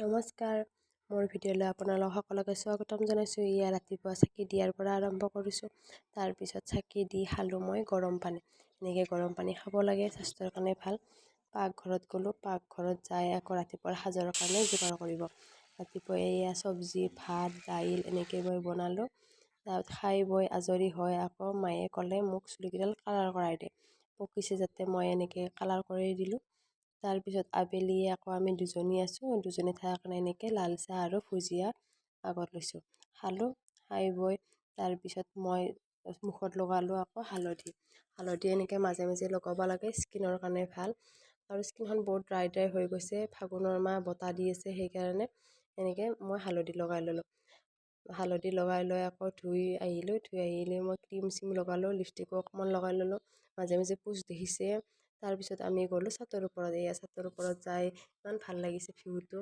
নমস্কাৰ, মোৰ ভিডিঅ'লৈ আপোনালোক সকলোকে স্বাগতম জনাইছোঁ। ৰাতিপুৱা চাকি দিয়াৰ পৰা আৰম্ভ কৰিছোঁ। তাৰপিছত চাকি দি খালোঁ মই গৰম পানী। এনেকৈ গৰম পানী খাব লাগে, স্বাস্থ্যৰ কাৰণে ভাল। পাকঘৰত গ'লোঁ, পাকঘৰত যাই আকৌ ৰাতিপুৱাৰ সাজৰ কাৰণে যোগাৰ কৰিব। ৰাতিপুৱা চব্জি, ভাত, দাইল এনেকৈ মই বনালোঁ। তাৰপিছত খাই বৈ আজৰি হৈ আকৌ মায়ে ক'লে মোক চুলিকেইডাল কালাৰ কৰাই দে। পকিছে যাতে মই এনেকৈ কালাৰ কৰি দিলোঁ। তাৰপিছত আবেলি আকৌ আমি দুজনী আছোঁ, দুজনী থকাৰ কাৰণে এনেকৈ লাল চাহ আৰু ভুজিয়া আগত লৈছোঁ। খালোঁ, খাই বৈ তাৰপিছত মই মুখত লগালোঁ আকৌ হালধি এনেকৈ মাজে মাজে লগাব লাগে, স্কিনৰ কাৰণে ভাল। আৰু স্কিনখন বহুত ড্ৰাই হৈ গৈছে, ফাগুনৰ মাহ বতাহ দি আছে, সেইকাৰণে এনেকৈ মই হালধি লগাই ল'লোঁ। হালধি লগাই লৈ আকৌ ধুই আহিলোঁ মই ক্ৰীম চিম লগালোঁ, লিপষ্টিকো অকণমান লগাই ল'লোঁ। মাজে মাজে পোষ্ট দেখিছে। তাৰপিছত আমি গ'লোঁ ছাতৰ ওপৰত, ছাতৰ ওপৰত যাই ইমান ভাল লাগিছে ভিউটো।